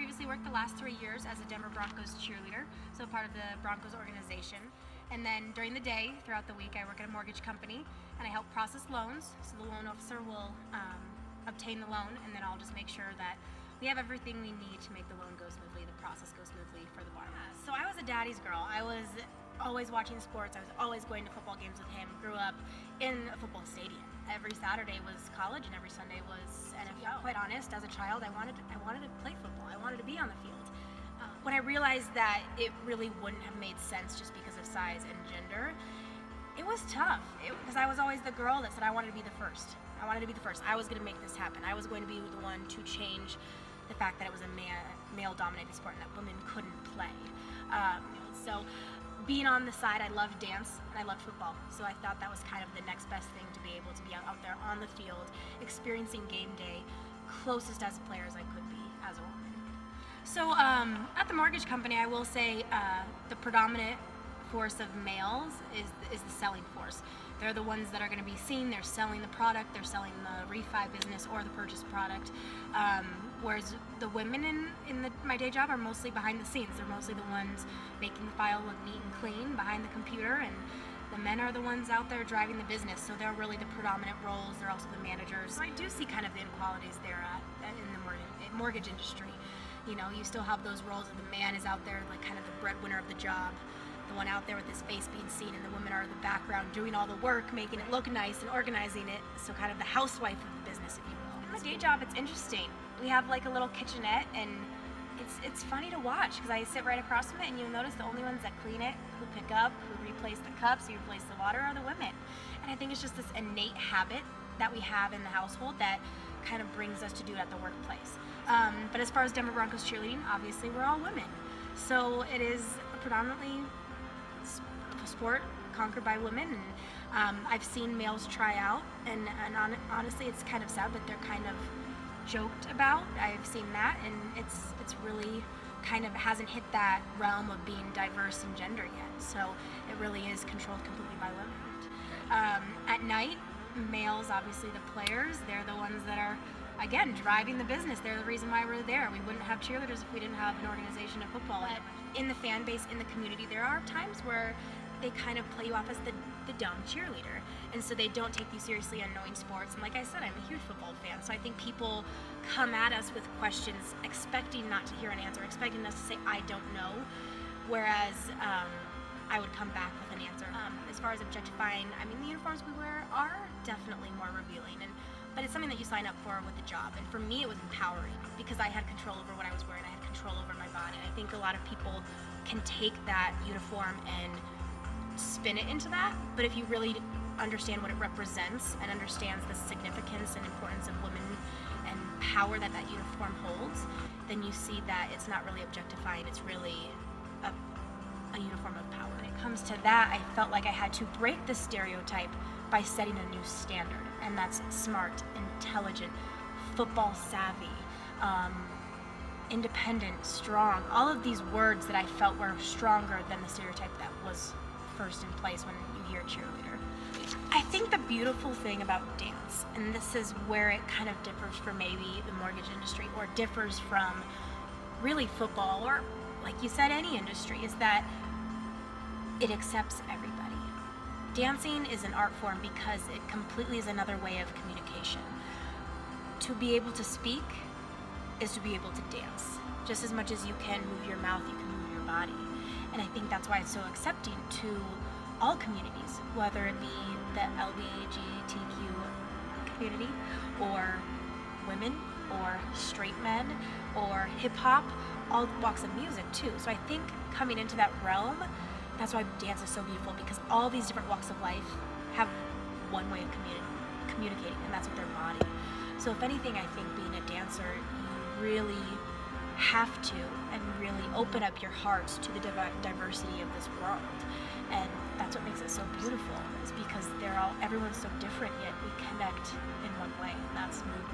previously worked the last 3 years as a Denver Broncos cheerleader, so part of the Broncos organization. And then during the day, throughout the week, I work at a mortgage company and I help process loans. So the loan officer will obtain the loan, and then I'll just make sure that we have everything we need to make the loan go smoothly, the process go smoothly for the borrower. So I was a daddy's girl. I was always watching sports. I was always going to football games with him. Grew up in a football stadium. Every Saturday was college and every Sunday was NFL. Quite honest, as a child, I wanted to play football. I wanted to be on the field. When I realized that it really wouldn't have made sense just because of size and gender, it was tough. Because I was always the girl that said I wanted to be the first. I wanted to be the first. I was going to make this happen. I was going to be the one to change the fact that it was a male-dominated sport and that women couldn't play. So being on the side, I loved dance and I loved football. So I thought that was kind of the next best thing to be able to be out there on the field, experiencing game day, closest as a player as I could be as a woman. So at the mortgage company, I will say the predominant force of males is the selling force. They're the ones that are going to be seen. They're selling the product. They're selling the refi business or the purchase product. Whereas the women in my day job are mostly behind the scenes. They're mostly the ones making the file look neat and clean behind the computer, and the men are the ones out there driving the business. So they're really the predominant roles. They're also the managers. So I do see kind of the inequalities there in the mortgage industry. You know, you still have those roles of the man is out there like kind of the breadwinner of the job, the one out there with his face being seen, and the women are in the background doing all the work, making it look nice and organizing it. So kind of the housewife of the business, if you will. In my day job, it's interesting. We have like a little kitchenette, and it's funny to watch because I sit right across from it, and you'll notice the only ones that clean it, who pick up, who replace the cups, who replace the water are the women. And I think it's just this innate habit that we have in the household that kind of brings us to do it at the workplace. But as far as Denver Broncos cheerleading, obviously we're all women. So it is predominantly a sport conquered by women. And I've seen males try out, and honestly it's kind of sad that they're kind of joked about. I've seen that, and it's really kind of hasn't hit that realm of being diverse in gender yet. So it really is controlled completely by women. At night, males, obviously the players, they're the ones that are, again, driving the business. They're the reason why we're there. We wouldn't have cheerleaders if we didn't have an organization of football. But in the fan base, in the community, there are times where they kind of play you off as the dumb cheerleader. And so they don't take you seriously on knowing sports. And like I said, I'm a huge football fan. So I think people come at us with questions expecting not to hear an answer, expecting us to say, I don't know. Whereas I would come back with an answer. As far as objectifying, I mean, the uniforms we wear are definitely more revealing. But it's something that you sign up for with the job. And for me, it was empowering because I had control over what I was wearing. I had control over my body. And I think a lot of people can take that uniform and spin it into that. But if you really understand what it represents and understands the significance and importance of women and power that uniform holds, then you see that it's not really objectifying. It's really a uniform of power. When it comes to that, I felt like I had to break the stereotype by setting a new standard. And that's smart, intelligent, football savvy, independent, strong. All of these words that I felt were stronger than the stereotype that was first in place when you hear cheerleader. I think the beautiful thing about dance, and this is where it kind of differs from maybe the mortgage industry or differs from really football or, like you said, any industry, is that it accepts everybody. Dancing is an art form because it completely is another way of communication. To be able to speak is to be able to dance. Just as much as you can move your mouth, you can move your body. And I think that's why it's so accepting to all communities, whether it be the LGBTQ community or women or straight men or hip hop, all walks of music too. So I think coming into that realm, that's why dance is so beautiful, because all these different walks of life have one way of communicating, and that's with their body. So if anything, I think being a dancer, you really have to and really open up your hearts to the diversity of this world. And that's what makes it so beautiful, is because everyone's so different, yet we connect in one way, and that's movement.